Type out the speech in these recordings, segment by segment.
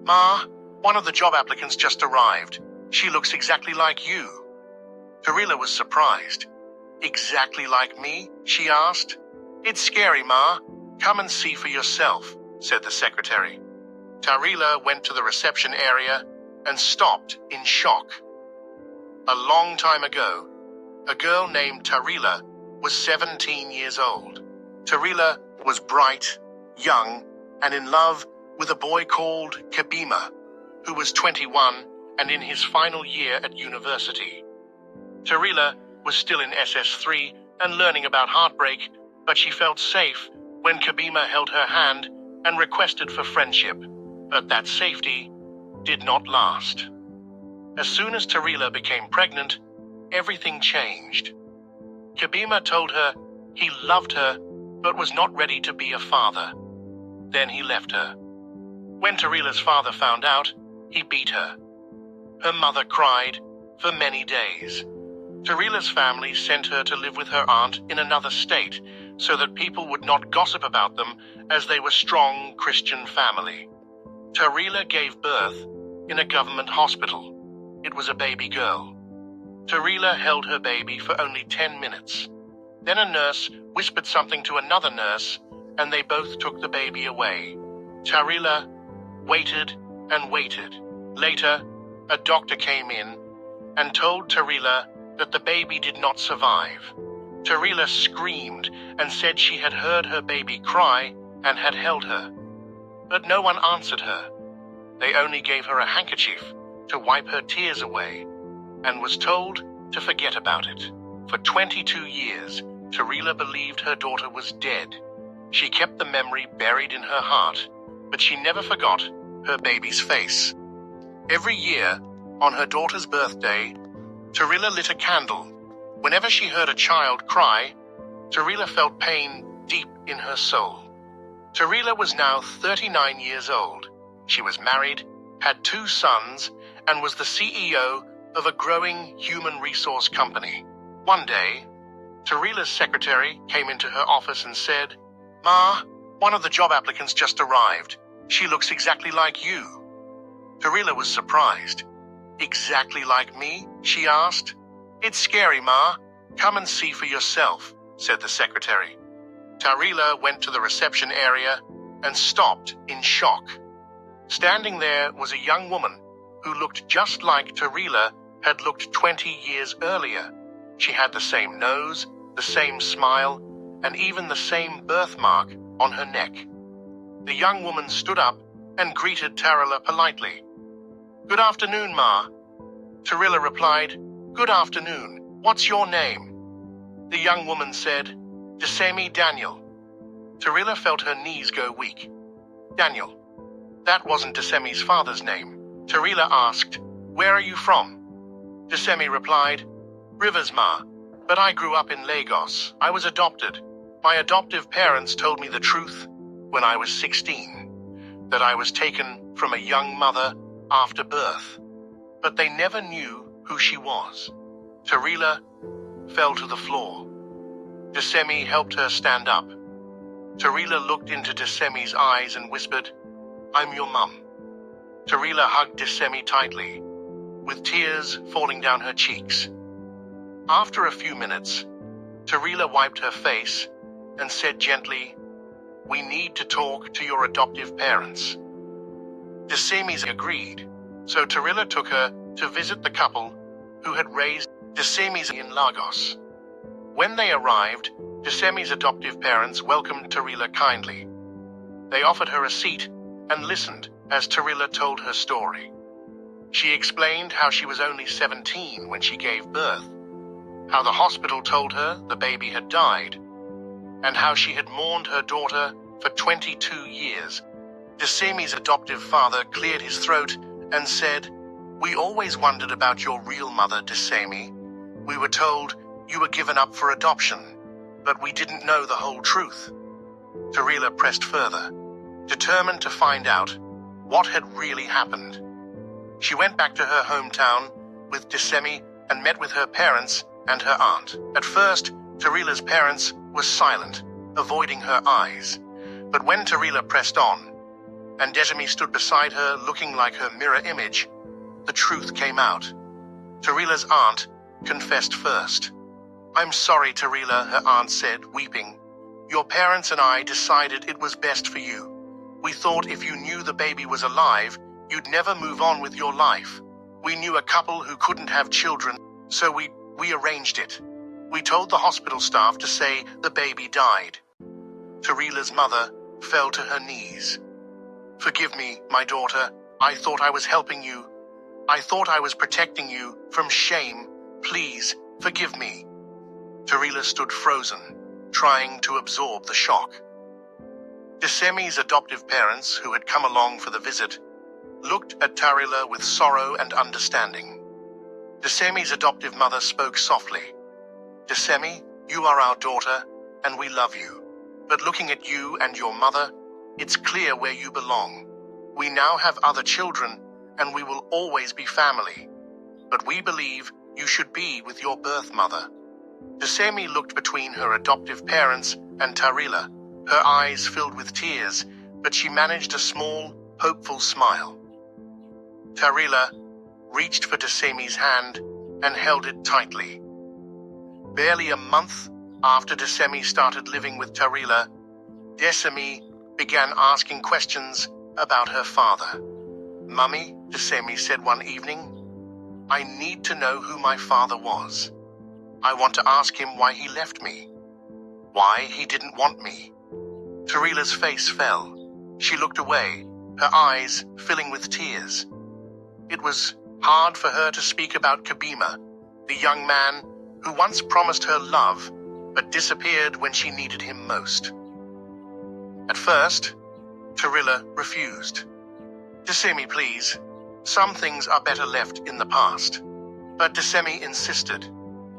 Ma, one of the job applicants just arrived. She looks exactly like you. Tarila was surprised. Exactly like me? She asked. It's scary, Ma. Come and see for yourself, said the secretary. Tarila went to the reception area and stopped in shock. A long time ago, a girl named Tarila was 17 years old. Tarila was bright, young, and in love with a boy called Kabima, who was 21 and in his final year at university. Tarila was still in SS3 and learning about heartbreak, but she felt safe when Kabima held her hand and requested for friendship. But that safety did not last. As soon as Tarila became pregnant, everything changed. Kabima told her he loved her but was not ready to be a father. Then he left her. When Tarila's father found out, he beat her. Her mother cried for many days. Tarila's family sent her to live with her aunt in another state so that people would not gossip about them, as they were strong Christian family. Tarila gave birth in a government hospital. It was a baby girl. Tarila held her baby for only 10 minutes. Then a nurse whispered something to another nurse, and they both took the baby away. Tarila waited and waited. Later, a doctor came in and told Tarila that the baby did not survive. Tarila screamed and said she had heard her baby cry and had held her. But no one answered her. They only gave her a handkerchief to wipe her tears away and was told to forget about it. For 22 years, Tarila believed her daughter was dead. She kept the memory buried in her heart, but she never forgot her baby's face. Every year, on her daughter's birthday, Tarila lit a candle. Whenever she heard a child cry, Tarila felt pain deep in her soul. Tarila was now 39 years old. She was married, had 2 sons, and was the CEO of a growing human resource company. One day, Tarila's secretary came into her office and said, Ma, one of the job applicants just arrived. She looks exactly like you. Tarila was surprised. Exactly like me? She asked. It's scary, Ma. Come and see for yourself, said the secretary. Tarila went to the reception area and stopped in shock. Standing there was a young woman who looked just like Tarila had looked 20 years earlier. She had the same nose, the same smile, and even the same birthmark on her neck. The young woman stood up and greeted Tarila politely. Good afternoon, Ma. Tarila replied, Good afternoon. What's your name? The young woman said, Desemi Daniel. Tarila felt her knees go weak. Daniel. That wasn't Desemi's father's name. Tarila asked, Where are you from? Desemi replied, Rivers, Ma. But I grew up in Lagos. I was adopted. My adoptive parents told me the truth when I was 16, that I was taken from a young mother after birth. But they never knew who she was. Tarila fell to the floor. Desemi helped her stand up. Tarila looked into Desemi's eyes and whispered, I'm your mum. Tarila hugged Desemi tightly, with tears falling down her cheeks. After a few minutes, Tarila wiped her face and said gently, We need to talk to your adoptive parents. Desemi agreed, so Tarila took her to visit the couple who had raised Desemi in Lagos. When they arrived, Desemi's adoptive parents welcomed Tarila kindly. They offered her a seat and listened as Tarila told her story. She explained how she was only 17 when she gave birth, how the hospital told her the baby had died, and how she had mourned her daughter for 22 years. Desemi's adoptive father cleared his throat and said, We always wondered about your real mother, Desemi. We were told you were given up for adoption, but we didn't know the whole truth. Tarila pressed further, determined to find out what had really happened. She went back to her hometown with Desemi and met with her parents and her aunt. At first, Tarila's parents were silent, avoiding her eyes. But when Tarila pressed on, and Desemi stood beside her looking like her mirror image, the truth came out. Tarila's aunt confessed first. "I'm sorry, Tarila," her aunt said, weeping. "Your parents and I decided it was best for you. We thought if you knew the baby was alive, you'd never move on with your life. We knew a couple who couldn't have children, so we arranged it. We told the hospital staff to say the baby died." Tarila's mother fell to her knees. "Forgive me, my daughter. I thought I was helping you. I thought I was protecting you from shame. Please, forgive me." Tarila stood frozen, trying to absorb the shock. Desemi's adoptive parents, who had come along for the visit, looked at Tarila with sorrow and understanding. Desemi's adoptive mother spoke softly. "Desemi, you are our daughter, and we love you. But looking at you and your mother, it's clear where you belong. We now have other children, and we will always be family. But we believe you should be with your birth mother." Desemi looked between her adoptive parents and Tarila. Her eyes filled with tears, but she managed a small, hopeful smile. Tarila reached for Desemi's hand and held it tightly. Barely a month after Desemi started living with Tarila, Desemi began asking questions about her father. "Mummy," Desemi said one evening, "I need to know who my father was. I want to ask him why he left me, why he didn't want me." Tarila's face fell. She looked away, her eyes filling with tears. It was hard for her to speak about Kabima, the young man who once promised her love but disappeared when she needed him most. At first, Tarila refused. "Desemi, please. Some things are better left in the past." But Desemi insisted.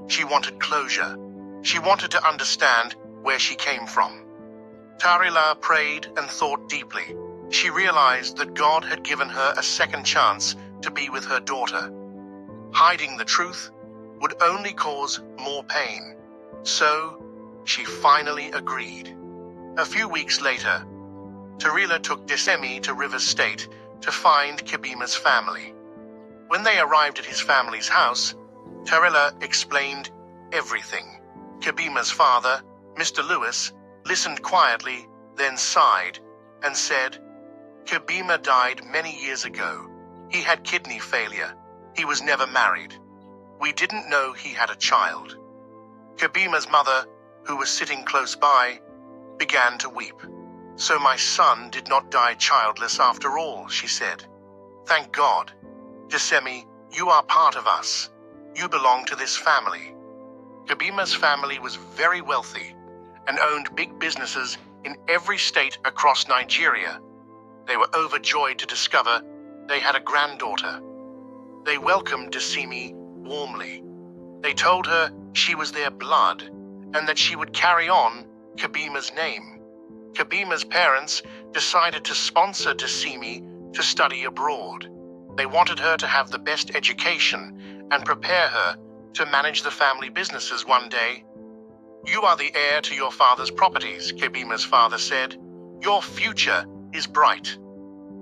She wanted closure. She wanted to understand where she came from. Tarila prayed and thought deeply. She realized that God had given her a second chance to be with her daughter. Hiding the truth would only cause more pain. So, she finally agreed. A few weeks later, Tarila took Desemi to River State to find Kabima's family. When they arrived at his family's house, Tarila explained everything. Kabima's father, Mr. Lewis, listened quietly, then sighed and said, "Kabima died many years ago. He had kidney failure. He was never married. We didn't know he had a child." Kabima's mother, who was sitting close by, began to weep. "So my son did not die childless after all," she said. "Thank God. Desemi, you are part of us. You belong to this family." Kabima's family was very wealthy and owned big businesses in every state across Nigeria. They were overjoyed to discover they had a granddaughter. They welcomed Desemi warmly. They told her she was their blood and that she would carry on Kabima's name. Kabima's parents decided to sponsor Desemi to study abroad. They wanted her to have the best education and prepare her to manage the family businesses one day. "You are the heir to your father's properties," Kabima's father said. "Your future is bright."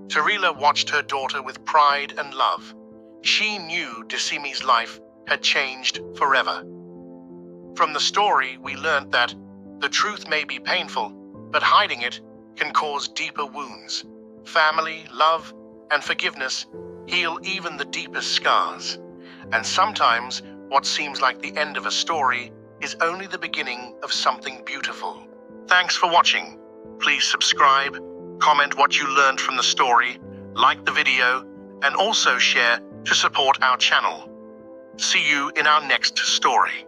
Tarila watched her daughter with pride and love. She knew Desemi's life had changed forever. From the story, we learned that the truth may be painful, but hiding it can cause deeper wounds. Family, love, and forgiveness heal even the deepest scars. And sometimes what seems like the end of a story is only the beginning of something beautiful. Thanks for watching. Please subscribe, comment what you learned from the story, like the video, and also share to support our channel. See you in our next story.